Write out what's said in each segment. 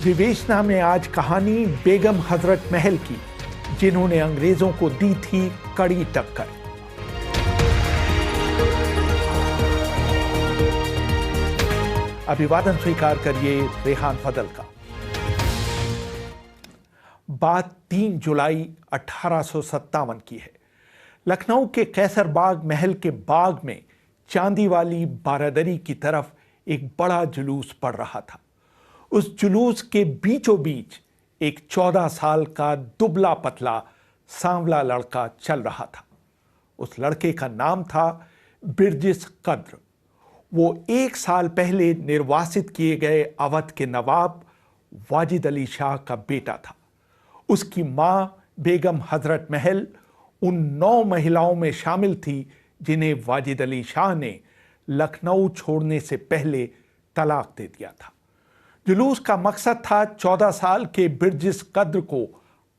विवेचना में आज कहानी बेगम हजरत महल की, जिन्होंने अंग्रेजों को दी थी कड़ी टक्कर। अभिवादन स्वीकार करिए रेहान फजल का। बात 3 जुलाई 1857 की है। लखनऊ के कैसरबाग महल के बाग में चांदी वाली बारादरी की तरफ एक बड़ा जुलूस पड़ रहा था। उस जुलूस के बीचों बीच एक 14 साल का दुबला पतला सांवला लड़का चल रहा था। उस लड़के का नाम था बिरजिस कद्र। वो 1 साल पहले निर्वासित किए गए अवध के नवाब वाजिद अली शाह का बेटा था। उसकी मां बेगम हजरत महल उन 9 महिलाओं में शामिल थी जिन्हें वाजिद अली शाह ने लखनऊ छोड़ने से पहले तलाक दे दिया था। जुलूस का मकसद था 14 साल के बिरजिस कद्र को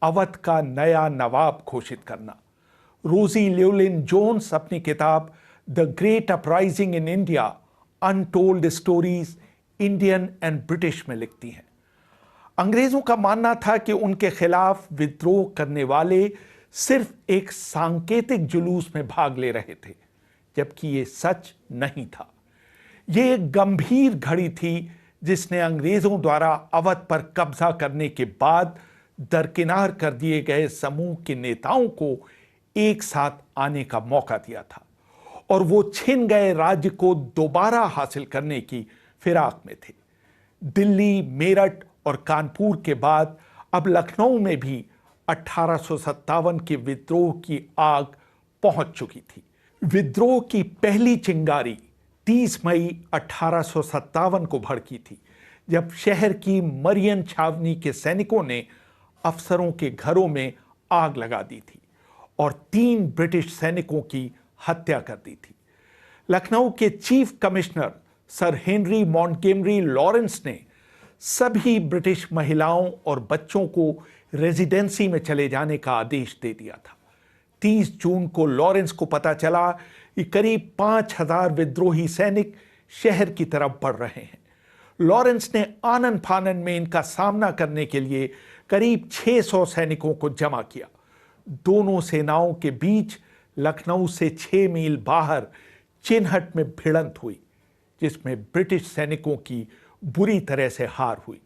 अवध का नया नवाब घोषित करना। रोजी ल्यूलिन जोन्स अपनी किताब the great uprising in India untold stories Indian and British में लिखती हैं। अंग्रेजों का मानना था कि उनके खिलाफ विद्रोह करने वाले सिर्फ एक सांकेतिक जुलूस में भाग ले रहे थे, जबकि ये सच नहीं था। ये एक गंभीर घड़ी थी जिसने अंग्रेजों द्वारा अवध पर कब्जा करने के बाद दरकिनार कर दिए गए समूह के नेताओं को एक साथ आने का मौका दिया था और वो छिन गए राज्य को दोबारा हासिल करने की फिराक में थे। दिल्ली, मेरठ और कानपुर के बाद अब लखनऊ में भी 1857 के विद्रोह की आग पहुंच चुकी थी। विद्रोह की पहली चिंगारी 30 मई 1857 को भड़की थी, जब शहर की मरियन छावनी के सैनिकों ने अफसरों के घरों में आग लगा दी थी और 3 ब्रिटिश सैनिकों की हत्या कर दी थी। लखनऊ के chief commissioner sir Henry Montgomery Lawrence ने सभी ब्रिटिश महिलाओं और बच्चों को रेजिडेंसी में चले जाने का आदेश दे दिया था। 30 जून को लॉरेंस को पता चला कि करीब 5000 विद्रोही सैनिक शहर की तरफ बढ़ रहे हैं। लॉरेंस ने आनन फानन में इनका सामना करने के लिए करीब 600 सैनिकों को जमा किया। दोनों सेनाओं के बीच लखनऊ से 6 मील बाहर चिनहट में भिड़ंत हुई, जिसमें ब्रिटिश सैनिकों की बुरी तरह से हार हुई।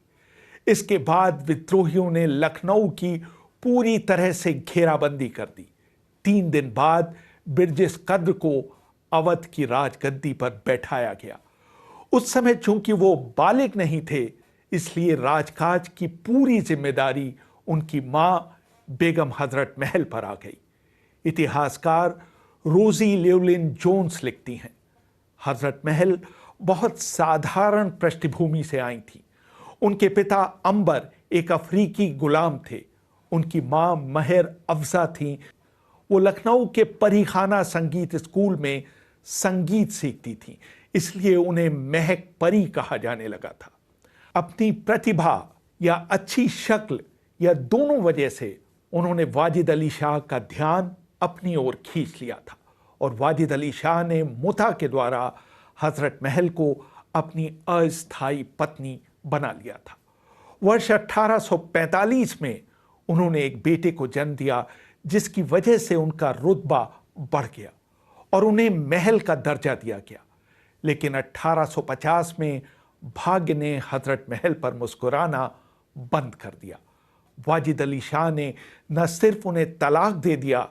इसके बाद विद्रोहियों ने लखनऊ की पूरी तरह से घेराबंदी कर दी। 3 दिन बाद बिरजिस कद्र को अवध की राजगद्दी पर बैठाया गया। उस समय चूंकि वो बालिग नहीं थे, इसलिए राजकाज की पूरी जिम्मेदारी उनकी मां बेगम हजरत महल पर आ गई। इतिहासकार रोजी ल्यूलिन जोन्स लिखती हैं, हजरत महल बहुत साधारण पृष्ठभूमि से आई थी। उनके पिता अंबर एक अफ्रीकी गुलाम थे। उनकी मां महर अफजा थीं। वो लखनऊ के परीखाना संगीत स्कूल में संगीत सीखती थीं, इसलिए उन्हें महक परी कहा जाने लगा था। अपनी प्रतिभा या अच्छी शक्ल या दोनों वजह से उन्होंने वाजिद अली शाह का ध्यान अपनी ओर खींच लिया था और वाजिद अली शाह ने मुता के द्वारा हजरत महल को अपनी अस्थायी पत्नी बना लिया था। वर्ष 1845 में उन्होंने एक बेटे को जन्म दिया, जिसकी वजह से उनका रुतबा बढ़ गया और उन्हें महल का दर्जा दिया गया। लेकिन 1850 में भाग्य ने हजरत महल पर मुस्कुराना बंद कर दिया। वाजिद अली शाह ने न सिर्फ उन्हें तलाक दे दिया,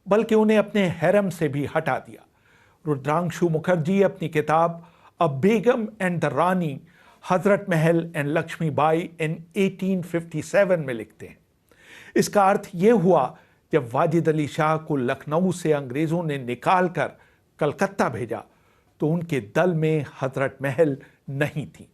बल्कि उन्हें अपने हैरम से भी हटा दिया। रुद्रांशु मुखर्जी अपनी किताब अ बेगम and the Rani Hazrat Mahal and Lakshmibai इन 1857 में लिखते हैं, इसका अर्थ यह हुआ जब वाजिद अली शाह को लखनऊ से अंग्रेजों ने निकालकर कलकत्ता भेजा तो उनके दल में हजरत महल नहीं थी।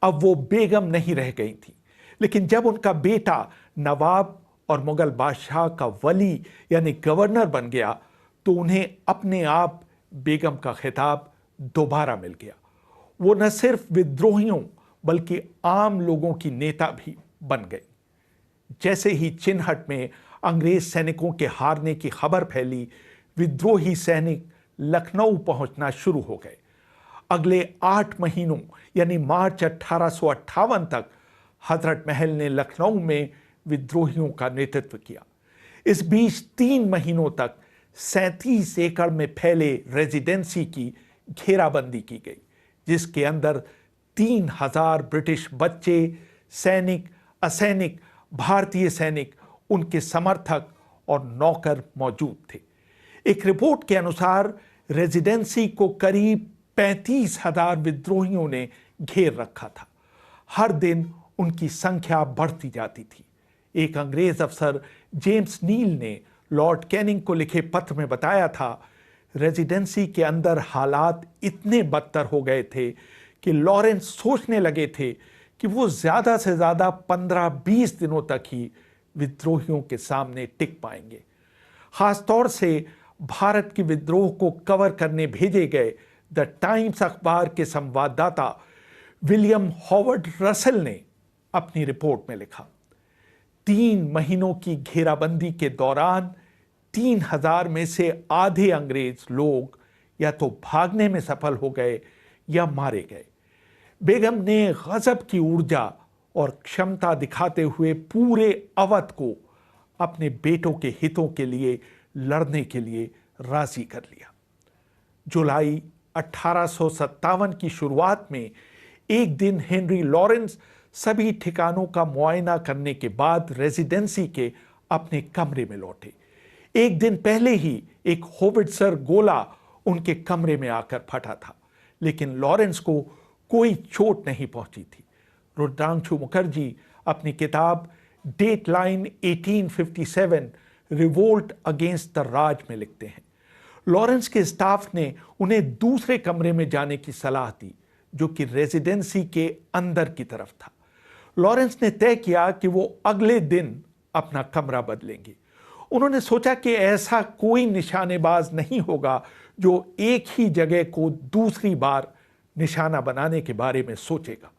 अब वो बेगम नहीं रह गई थी। लेकिन जब उनका बेटा नवाब और मुगल बादशाह का वली यानी गवर्नर बन गया तो उन्हें अपने आप बेगम का खिताब दोबारा मिल गया। वो न सिर्फ विद्रोहियों बल्कि आम लोगों की नेता भी बन गई। जैसे ही चिनहट में अंग्रेज सैनिकों के हारने की खबर फैली, विद्रोही सैनिक लखनऊ पहुंचना शुरू हो गए। अगले 8 महीनों यानी मार्च 1858 तक हजरत महल ने लखनऊ में विद्रोहियों का नेतृत्व किया। इस बीच 3 महीनों तक 37 एकड़ में फैले रेजिडेंसी की घेराबंदी की गई, जिसके अंदर 3000 ब्रिटिश बच्चे, सैनिक, असैनिक, भारतीय सैनिक, उनके समर्थक और नौकर मौजूद थे। एक रिपोर्ट के अनुसार रेजिडेंसी को करीब 35,000 विद्रोहियों ने घेर रखा था। हर दिन उनकी संख्या बढ़ती जाती थी। एक अंग्रेज अफसर जेम्स नील ने लॉर्ड कैनिंग को लिखे पत्र में बताया था, रेजिडेंसी के अंदर हालात इतने बदतर हो गए थे कि लॉरेंस सोचने लगे थे कि वो ज़्यादा से ज़्यादा 15-20 दिनों तक ही विद्रोहियों के सामने टिक पाएंगे। खासतौर से भारत के विद्रोह को कवर करने भेजे गए द टाइम्स अखबार के संवाददाता विलियम हॉवर्ड रसेल ने अपनी रिपोर्ट में लिखा, 3 महीनों की घेराबंदी के दौरान 3000 में से आधे अंग्रेज लोग या तो भागने में सफल हो गए या मारे गए। बेगम ने गजब की ऊर्जा और क्षमता दिखाते हुए पूरे अवध को अपने बेटों के हितों के लिए लड़ने के लिए राजी कर लिया। जुलाई 1857 की शुरुआत में एक दिन हेनरी लॉरेंस सभी ठिकानों का मुआयना करने के बाद रेजिडेंसी के अपने कमरे में लौटे। एक दिन पहले ही एक होविट्जर गोला उनके कमरे में आकर फटा था, लेकिन लॉरेंस को कोई चोट नहीं पहुंची थी। रुद्रांशु मुखर्जी अपनी किताब डेटलाइन 1857 रिवोल्ट अगेंस्ट द राज में लिखते हैं, लॉरेंस के स्टाफ ने उन्हें दूसरे कमरे में जाने की सलाह दी, जो कि रेजिडेंसी के अंदर की तरफ था। लॉरेंस ने तय किया कि वो अगले दिन अपना कमरा बदलेंगे। उन्होंने सोचा कि ऐसा कोई निशानेबाज नहीं होगा जो एक ही जगह को दूसरी बार निशाना बनाने के बारे में सोचेगा,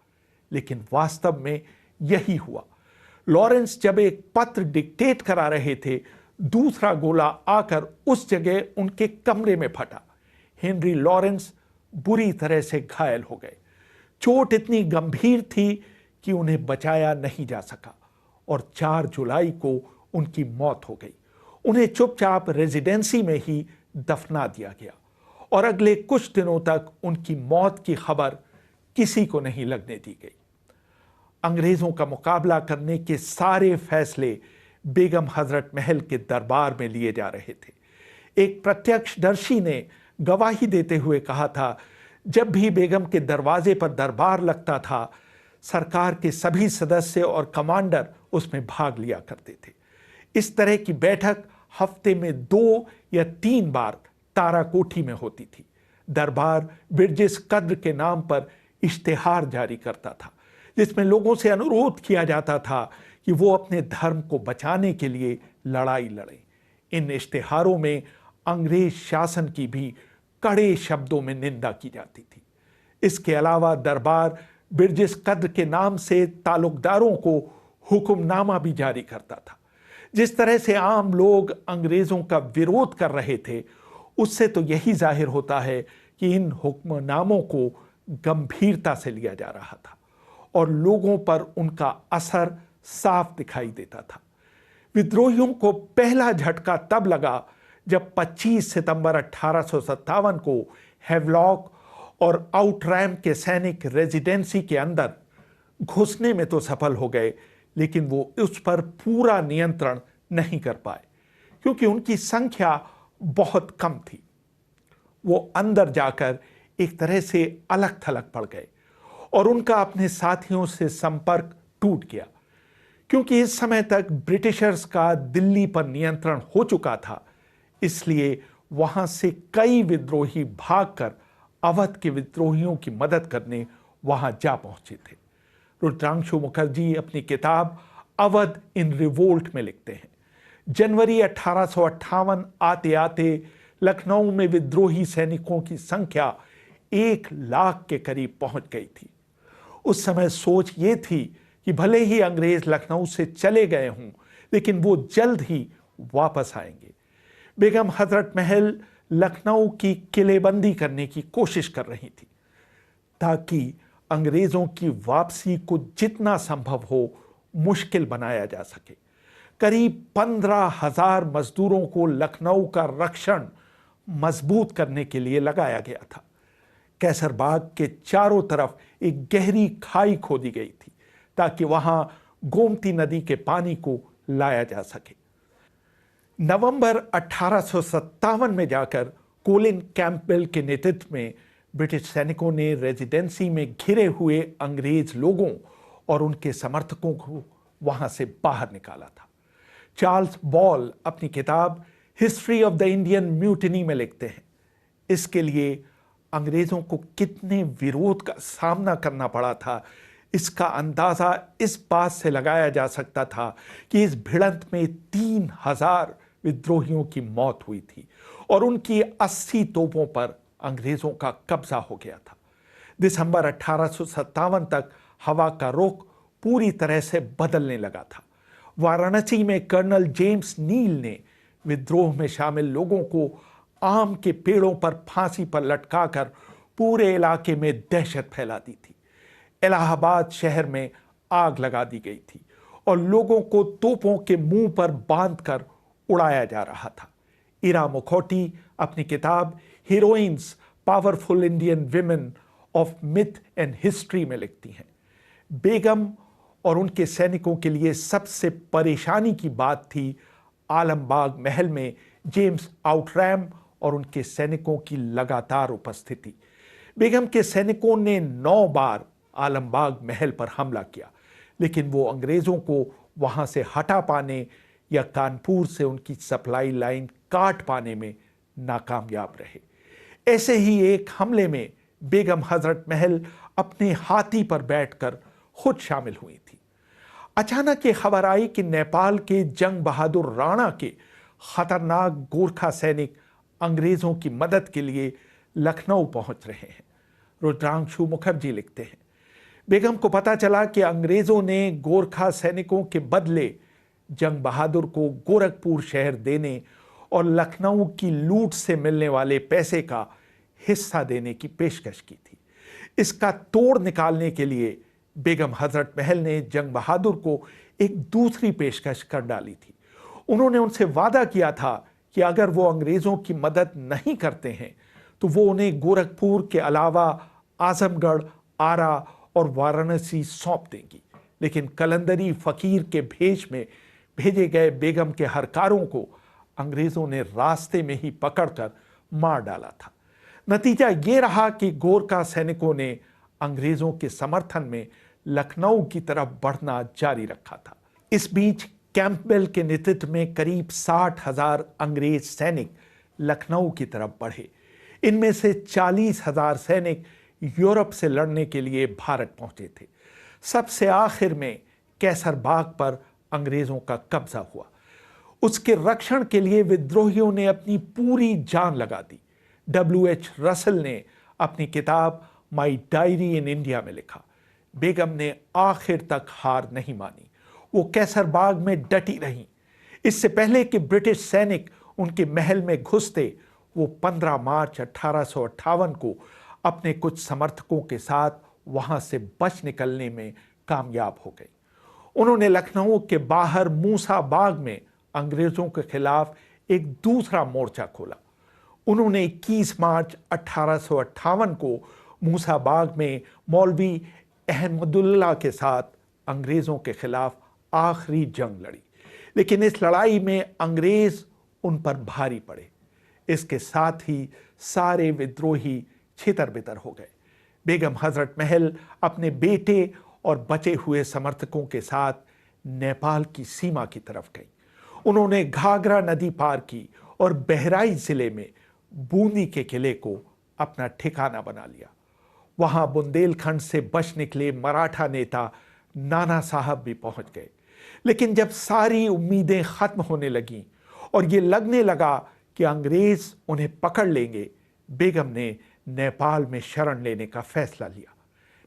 लेकिन वास्तव में यही हुआ। लॉरेंस जब एक पत्र डिक्टेट करा रहे थे, दूसरा गोला आकर उस जगह उनके कमरे में फटा। हेनरी लॉरेंस बुरी तरह से घायल हो गए। चोट इतनी गंभीर थी कि उन्हें बचाया नहीं जा सका और 4 जुलाई को उनकी मौत हो गई। उन्हें चुपचाप रेजिडेंसी में ही दफना दिया गया और अगले कुछ दिनों तक उनकी मौत की खबर किसी को नहीं लगने दी गई। अंग्रेजों का मुकाबला करने के सारे फैसले बेगम हजरत महल के दरबार में लिए जा रहे थे। एक प्रत्यक्षदर्शी ने गवाही देते हुए कहा था, जब भी बेगम के दरवाजे पर दरबार लगता था, सरकार के सभी सदस्य और कमांडर उसमें भाग लिया करते थे। इस तरह की बैठक हफ्ते में 2 या 3 बार ताराकोठी में होती थी। दरबार बिरजिस कद्र के नाम पर इश्तेहार जारी करता था, जिसमें लोगों से अनुरोध किया जाता था कि वो अपने धर्म को बचाने के लिए लड़ाई लड़ें। इन इश्तेहारों में अंग्रेज शासन की भी कड़े शब्दों में निंदा की जाती थी। इसके अलावा दरबार बिरजिस कद्र के नाम से ताल्लुकदारों को हुक्मनामा भी जारी करता था। जिस तरह से आम लोग अंग्रेजों का विरोध कर रहे थे, उससे तो यही जाहिर होता है कि इन हुक्मनामों को गंभीरता से लिया जा रहा था और लोगों पर उनका असर साफ दिखाई देता था। विद्रोहियों को पहला झटका तब लगा जब 25 सितंबर 1857 को हेवलॉक और आउटरैम के सैनिक रेजिडेंसी के अंदर घुसने में तो सफल हो गए, लेकिन वो उस पर पूरा नियंत्रण नहीं कर पाए क्योंकि उनकी संख्या बहुत कम थी। वो अंदर जाकर एक तरह से अलग थलग पड़ गए और उनका अपने साथियों से संपर्क टूट गया, क्योंकि इस समय तक ब्रिटिशर्स का दिल्ली पर नियंत्रण हो चुका था। इसलिए वहां से कई विद्रोही भागकर अवध के विद्रोहियों की मदद करने वहां जा पहुंचे थे। रुद्रांशु मुखर्जी अपनी किताब अवध इन रिवोल्ट में लिखते हैं, जनवरी 1858 आते आते लखनऊ में विद्रोही सैनिकों की संख्या 1 लाख के करीब पहुंच गई थी। उस समय सोच ये थी कि भले ही अंग्रेज लखनऊ से चले गए हों, लेकिन वो जल्द ही वापस आएंगे। बेगम हजरत महल लखनऊ की किलेबंदी करने की कोशिश कर रही थी ताकि अंग्रेजों की वापसी को जितना संभव हो मुश्किल बनाया जा सके। करीब 15,000 मजदूरों को लखनऊ का रक्षण मजबूत करने के लिए लगाया गया था। कैसरबाग के चारों तरफ एक गहरी खाई खोदी गई थी ताकि वहां गोमती नदी के पानी को लाया जा सके। नवंबर 1857 में जाकर कोलिन कैंपबेल के नेतृत्व में ब्रिटिश सैनिकों ने रेजिडेंसी में घिरे हुए अंग्रेज लोगों और उनके समर्थकों को वहां से बाहर निकाला था। चार्ल्स बॉल अपनी किताब history of the Indian mutiny में लिखते हैं, इसके लिए अंग्रेजों को कितने विरोध का सामना करना पड़ा था इसका अंदाजा इस बात से लगाया जा सकता था कि इस भिड़ंत में 3,000 विद्रोहियों की मौत हुई थी और उनकी 80 तोपों पर अंग्रेजों का कब्जा हो गया था। दिसंबर 1857 तक हवा का रुख पूरी तरह से बदलने लगा था। वाराणसी में कर्नल जेम्स नील ने विद्रोह में शामिल लोगों को आम के पेड़ों पर फांसी पर लटकाकर पूरे इलाके में दहशत फैला दी थी। इलाहाबाद शहर में आग लगा दी गई थी और लोगों को तोपों के मुंह पर बांधकर उड़ाया जा रहा था। इरा मुखौटी अपनी किताब heroines powerful Indian women of myth and history में लिखती हैं, बेगम और उनके सैनिकों के लिए सबसे परेशानी की बात थी आलमबाग महल में जेम्स आउटरैम और उनके सैनिकों की लगातार उपस्थिति। बेगम के सैनिकों ने 9 बार आलमबाग महल पर हमला किया, लेकिन वो अंग्रेजों को वहां से हटा पाने या कानपुर से उनकी सप्लाई लाइन काट पाने में नाकामयाब रहे। ऐसे ही एक हमले में बेगम हजरत महल अपने हाथी पर बैठकर खुद शामिल हुई थी। अचानक ये खबर आई कि नेपाल के जंग बहादुर राणा के खतरनाक गोरखा सैनिक अंग्रेजों की मदद के लिए लखनऊ पहुंच रहे हैं। रुद्रांशु मुखर्जी लिखते हैं, बेगम को पता चला कि अंग्रेजों ने गोरखा सैनिकों के बदले जंग बहादुर को गोरखपुर शहर देने और लखनऊ की लूट से मिलने वाले पैसे का हिस्सा देने की पेशकश की थी। इसका तोड़ निकालने के लिए बेगम हजरत महल ने जंग बहादुर को एक दूसरी पेशकश कर डाली थी। उन्होंने उनसे वादा किया था कि अगर वो अंग्रेजों की मदद नहीं करते हैं तो वो उन्हें गोरखपुर के अलावा आजमगढ़, आरा और वाराणसी सौंप देंगी। लेकिन कलंदरी फकीर के भेष में भेजे गए बेगम के हरकारों को अंग्रेजों ने रास्ते में ही पकड़कर मार डाला था। नतीजा ये रहा कि गोरखा सैनिकों ने अंग्रेजों के समर्थन में लखनऊ की तरफ बढ़ना जारी रखा था। इस बीच कैंपबेल के नेतृत्व में करीब 60,000 अंग्रेज सैनिक लखनऊ की तरफ बढ़े। इनमें से 40,000 सैनिक यूरोप से लड़ने के लिए भारत पहुंचे थे। सबसे आखिर में कैसरबाग पर अंग्रेजों का कब्जा हुआ। उसके रक्षण के लिए विद्रोहियों ने अपनी पूरी जान लगा दी। W.H. रसल ने अपनी किताब माई डायरी इन इंडिया में लिखा, बेगम ने आखिर तक हार नहीं मानी। वो कैसरबाग में डटी रहीं। इससे पहले कि ब्रिटिश सैनिक उनके महल में घुसते, वो 15 मार्च 1858 को अपने कुछ समर्थकों के साथ वहां से बच निकलने में कामयाब हो गई। उन्होंने लखनऊ के बाहर मूसा बाग में अंग्रेजों के खिलाफ एक दूसरा मोर्चा खोला। उन्होंने 21 मार्च 1858 को मूसा बाग में मौलवी अहमदुल्ला के साथ अंग्रेजों के खिलाफ आखिरी जंग लड़ी, लेकिन इस लड़ाई में अंग्रेज उन पर भारी पड़े। इसके साथ ही सारे विद्रोही छितर-बितर हो गए। बेगम हजरत महल अपने बेटे और बचे हुए समर्थकों के साथ नेपाल की सीमा की तरफ गई। उन्होंने घाघरा नदी पार की और बहराइच जिले में बूंदी के किले को अपना ठिकाना बना लिया। वहां बुंदेलखंड से बच निकले मराठा नेता नाना साहब भी पहुंच गए। लेकिन जब सारी उम्मीदें खत्म होने लगीं और ये लगने लगा कि अंग्रेज उन्हें पकड़ लेंगे, बेगम ने नेपाल में शरण लेने का फैसला लिया।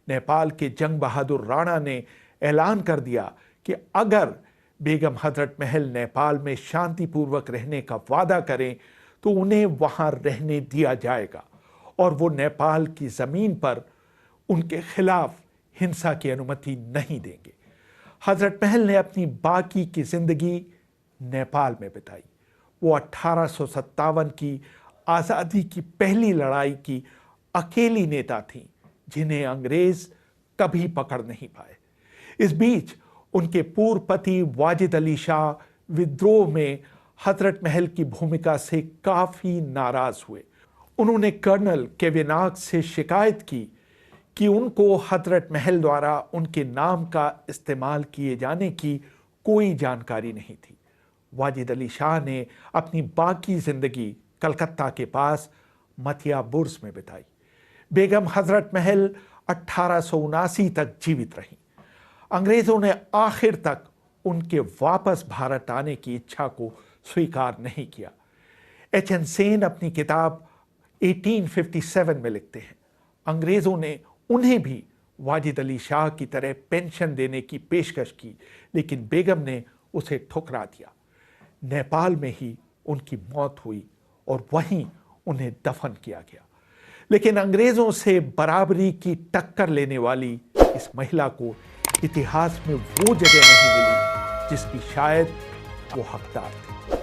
नेपाल के जंग बहादुर राणा ने ऐलान कर दिया कि अगर बेगम हजरत महल नेपाल में शांतिपूर्वक रहने का वादा करें तो उन्हें वहां रहने दिया जाएगा और वो नेपाल की जमीन पर उनके खिलाफ हिंसा की अनुमति नहीं देंगे। हजरत महल ने अपनी बाकी की जिंदगी नेपाल में बिताई। वो 1857 की आज़ादी की पहली लड़ाई की अकेली नेता थीं जिन्हें अंग्रेज कभी पकड़ नहीं पाए। इस बीच उनके पूर्व पति वाजिद अली शाह विद्रोह में हजरत महल की भूमिका से काफी नाराज हुए। उन्होंने कर्नल केवेनाग से शिकायत की कि उनको हजरत महल द्वारा उनके नाम का इस्तेमाल किए जाने की कोई जानकारी नहीं थी। वाजिद अली शाह ने अपनी बाकी जिंदगी कलकत्ता के पास मतिया बुर्ज में बिताई। बेगम हजरत महल 1879 तक जीवित रहीं। अंग्रेजों ने आखिर तक उनके वापस भारत आने की इच्छा को स्वीकार नहीं किया। एच.एन. सेन अपनी किताब 1857 में लिखते हैं, अंग्रेजों ने उन्हें भी वाजिद अली शाह की तरह पेंशन देने की पेशकश की, लेकिन बेगम ने उसे ठुकरा दिया। नेपाल में ही उनकी मौत हुई और वहीं उन्हें दफन किया गया। लेकिन अंग्रेजों से बराबरी की टक्कर लेने वाली इस महिला को इतिहास में वो जगह नहीं मिली जिसकी शायद वो हकदार थी।